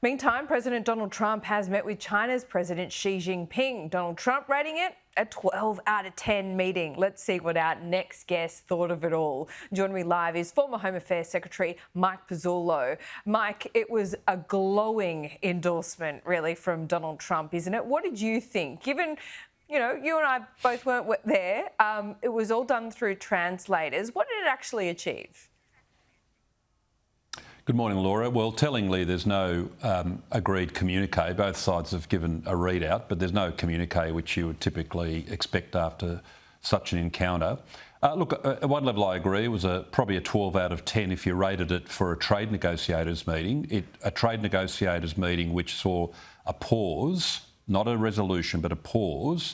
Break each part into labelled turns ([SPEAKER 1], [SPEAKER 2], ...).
[SPEAKER 1] Meantime, President Donald Trump has met with China's President Xi Jinping. Donald Trump rating it a 12 out of 10 meeting. Let's see what our next guest thought of it all. Joining me live is former Home Affairs Secretary Mike Pezzullo. Mike, it was a glowing endorsement, really, from Donald Trump, isn't it? What did you think? Given, you and I both weren't there, it was all done through translators. What did it actually achieve?
[SPEAKER 2] Good morning, Laura. Well, tellingly, there's no agreed communique. Both sides have given a readout, but there's no communique which you would typically expect after such an encounter. Look, at one level I agree. It was probably a 12 out of 10 if you rated it for a trade negotiators meeting. A trade negotiators meeting which saw a pause, not a resolution, but a pause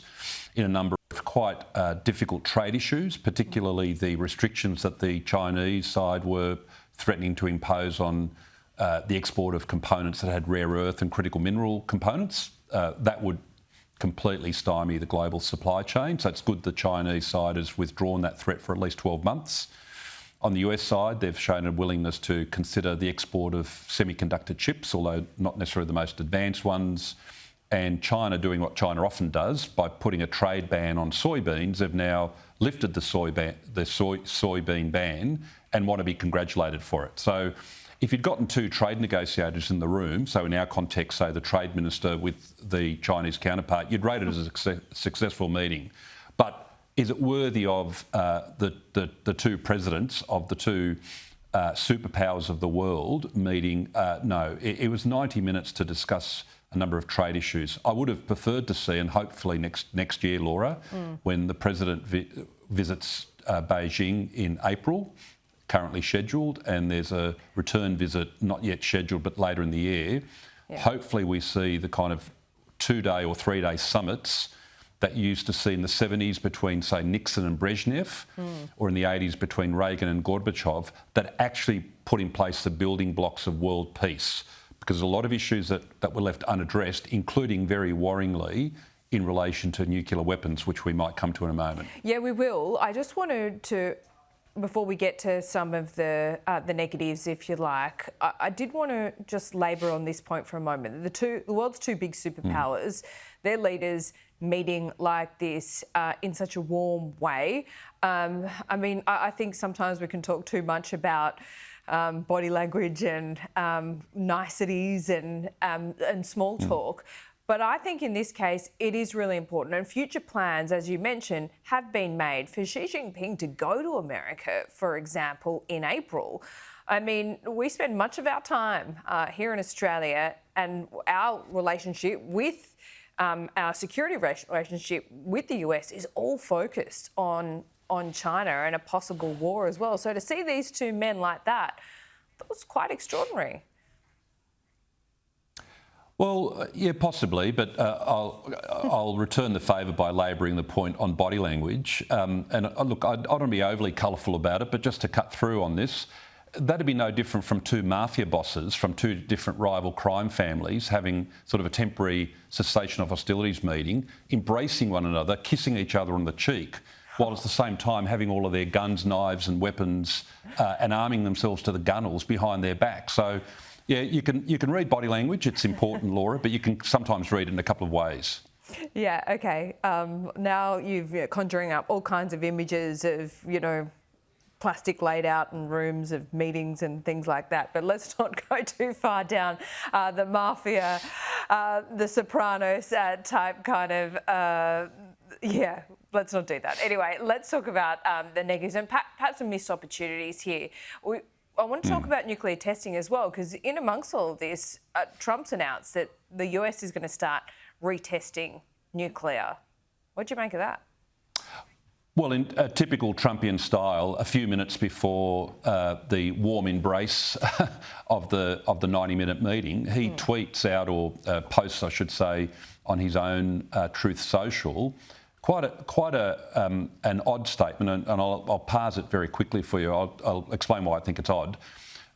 [SPEAKER 2] in a number of quite difficult trade issues, particularly the restrictions that the Chinese side were threatening to impose on the export of components that had rare earth and critical mineral components. That would completely stymie the global supply chain. So it's good the Chinese side has withdrawn that threat for at least 12 months. On the US side, they've shown a willingness to consider the export of semiconductor chips, although not necessarily the most advanced ones. And China doing what China often does by putting a trade ban on soybeans. They've now lifted the soybean ban and want to be congratulated for it. So if you'd gotten two trade negotiators in the room, so in our context, say the trade minister with the Chinese counterpart, you'd rate it as a successful meeting. But is it worthy of the two presidents of the two superpowers of the world meeting? No. It was 90 minutes to discuss a number of trade issues. I would have preferred to see, and hopefully next year, Laura, when the president visits Beijing in April, currently scheduled, and there's a return visit not yet scheduled but later in the year. Yeah. Hopefully we see the kind of 2-day or 3-day summits that you used to see in the 70s between, say, Nixon and Brezhnev, or in the 80s between Reagan and Gorbachev, that actually put in place the building blocks of world peace. Because a lot of issues that were left unaddressed, including very worryingly in relation to nuclear weapons, which we might come to in a moment.
[SPEAKER 1] Yeah, we will. I just wanted to, before we get to some of the negatives, if you like, I did want to just labour on this point for a moment. The world's two big superpowers, their leaders meeting like this in such a warm way. I mean, I think sometimes we can talk too much about body language and niceties and small talk. But I think in this case, it is really important. And future plans, as you mentioned, have been made for Xi Jinping to go to America, for example, in April. I mean, we spend much of our time here in Australia, and our relationship with our security relationship with the US is all focused on China and a possible war as well. So to see these two men like that was quite extraordinary.
[SPEAKER 2] Well, yeah, possibly, but I'll return the favour by labouring the point on body language. Look, I don't want to be overly colourful about it, but just to cut through on this, that'd be no different from two mafia bosses from two different rival crime families having sort of a temporary cessation of hostilities meeting, embracing one another, kissing each other on the cheek, while at the same time having all of their guns, knives and weapons and arming themselves to the gunnels behind their back. So, yeah, you can read body language. It's important, Laura, but you can sometimes read it in a couple of ways.
[SPEAKER 1] Yeah, OK. Now you're conjuring up all kinds of images of, plastic laid out in rooms of meetings and things like that. But let's not go too far down the mafia, the Sopranos type kind of, let's not do that. Anyway, let's talk about the negatives and perhaps some missed opportunities here. I want to talk about nuclear testing as well, because in amongst all of this, Trump's announced that the US is going to start retesting nuclear. What do you make of that?
[SPEAKER 2] Well, in a typical Trumpian style, a few minutes before the warm embrace of the 90-minute meeting, he tweets out, or posts, I should say, on his own Truth Social, quite an odd statement, and I'll parse it very quickly for you. I'll explain why I think it's odd.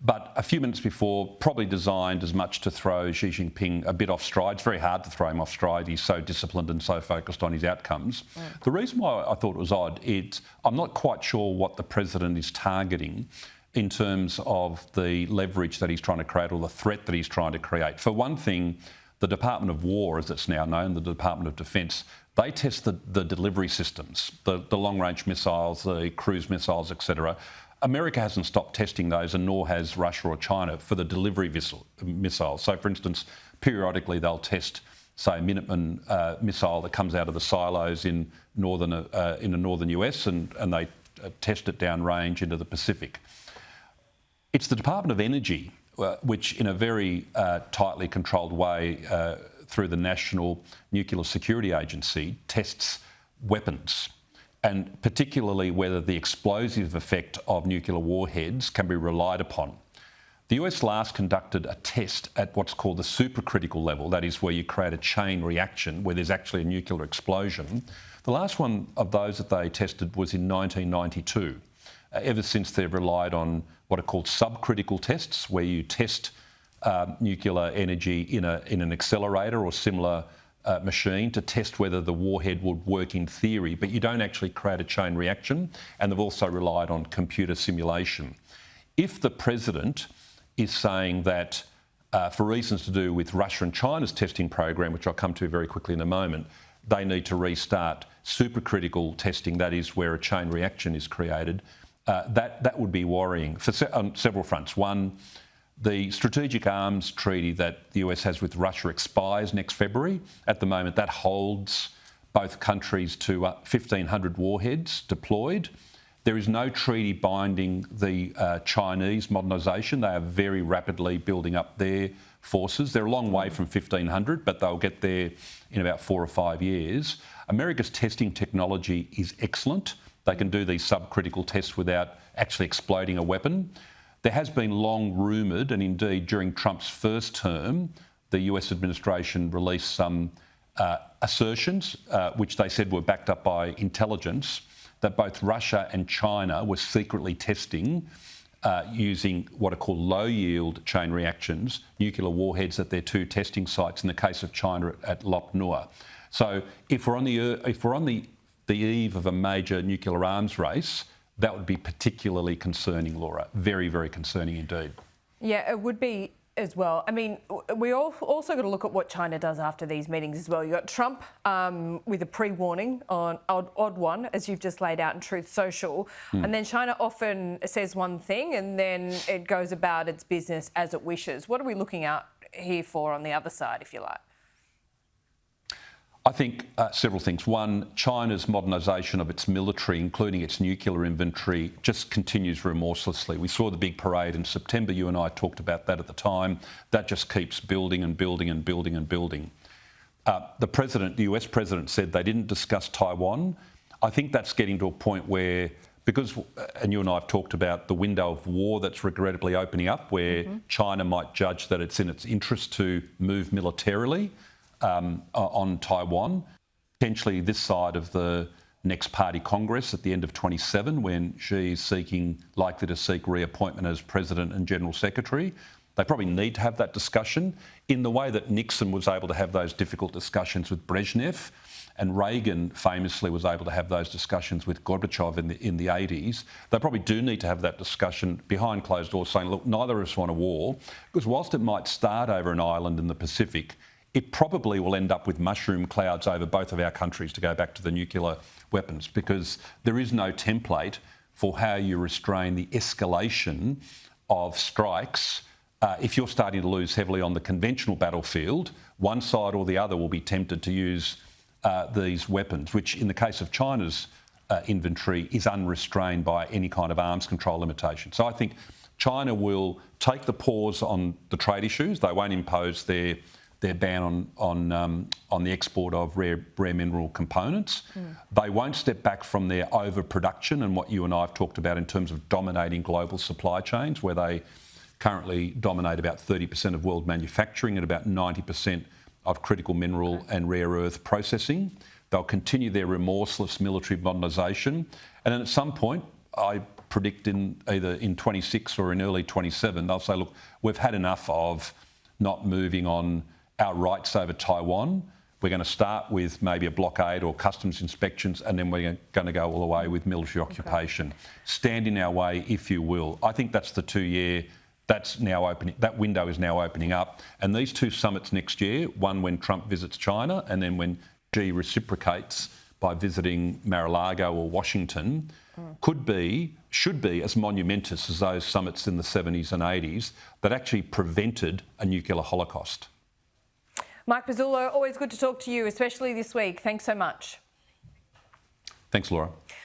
[SPEAKER 2] But a few minutes before, probably designed as much to throw Xi Jinping a bit off stride. It's very hard to throw him off stride. He's so disciplined and so focused on his outcomes. The reason why I thought it was odd is I'm not quite sure what the president is targeting. in terms of the leverage that he's trying to create or the threat that he's trying to create. For one thing, the Department of War, as it's now known, the Department of Defence, they test the delivery systems, the long-range missiles, the cruise missiles, etc. America hasn't stopped testing those, and nor has Russia or China for the delivery missiles. So, for instance, periodically they'll test, say, a Minuteman missile that comes out of the silos in the northern US, and they test it downrange into the Pacific. It's the Department of Energy which, in a very tightly controlled way through the National Nuclear Security Agency, tests weapons, and particularly whether the explosive effect of nuclear warheads can be relied upon. The US last conducted a test at what's called the supercritical level, that is where you create a chain reaction where there's actually a nuclear explosion. The last one of those that they tested was in 1992. Ever since, they've relied on what are called subcritical tests, where you test nuclear energy in an accelerator or similar machine to test whether the warhead would work in theory, but you don't actually create a chain reaction. And they've also relied on computer simulation. If the president is saying that for reasons to do with Russia and China's testing program, which I'll come to very quickly in a moment, they need to restart supercritical testing, that is where a chain reaction is created, that would be worrying on several fronts. One, the strategic arms treaty that the US has with Russia expires next February. At the moment, that holds both countries to 1,500 warheads deployed. There is no treaty binding the Chinese modernisation. They are very rapidly building up their forces. They're a long way from 1,500, but they'll get there in about 4 or 5 years. America's testing technology is excellent. They can do these subcritical tests without actually exploding a weapon. There has been long rumoured, and indeed during Trump's first term, the US administration released some assertions, which they said were backed up by intelligence, that both Russia and China were secretly testing using what are called low-yield chain reactions, nuclear warheads at their 2 testing sites, in the case of China at Lop Nua. So if we're on the eve of a major nuclear arms race, that would be particularly concerning, Laura. Very, very concerning indeed. Yeah,
[SPEAKER 1] it would be as well. I mean, we also got to look at what China does after these meetings as well. You got Trump with a pre-warning on odd one, as you've just laid out in Truth Social, and then China often says one thing and then it goes about its business as it wishes. What are we looking out here for on the other side, if you like?
[SPEAKER 2] I think several things. One, China's modernisation of its military, including its nuclear inventory, just continues remorselessly. We saw the big parade in September. You and I talked about that at the time. That just keeps building and building and building and building. The US president said they didn't discuss Taiwan. I think that's getting to a point where, because, and you and I have talked about the window of war that's regrettably opening up, where China might judge that it's in its interest to move militarily on Taiwan, potentially this side of the next party Congress at the end of 27, when she's likely to seek reappointment as President and General Secretary. They probably need to have that discussion in the way that Nixon was able to have those difficult discussions with Brezhnev, and Reagan famously was able to have those discussions with Gorbachev in the 80s. They probably do need to have that discussion behind closed doors, saying, look, neither of us want a war, because whilst it might start over an island in the Pacific, it probably will end up with mushroom clouds over both of our countries, to go back to the nuclear weapons, because there is no template for how you restrain the escalation of strikes. If you're starting to lose heavily on the conventional battlefield, one side or the other will be tempted to use these weapons, which in the case of China's inventory is unrestrained by any kind of arms control limitation. So I think China will take the pause on the trade issues. They won't impose their ban on the export of rare mineral components. They won't step back from their overproduction and what you and I have talked about in terms of dominating global supply chains, where they currently dominate about 30% of world manufacturing and about 90% of critical mineral and rare earth processing. They'll continue their remorseless military modernisation. And then at some point, I predict either in 26 or in early 27, they'll say, look, we've had enough of not moving on our rights over Taiwan. We're going to start with maybe a blockade or customs inspections, and then we're going to go all the way with military occupation. Stand in our way, if you will. I think that's the 2-year. That's now opening. That window is now opening up, and these 2 summits next year, one when Trump visits China, and then when Xi reciprocates by visiting Mar-a-Lago or Washington, should be as monumentous as those summits in the 70s and 80s that actually prevented a nuclear holocaust.
[SPEAKER 1] Mike Pezzullo, always good to talk to you, especially this week. Thanks so much.
[SPEAKER 2] Thanks, Laura.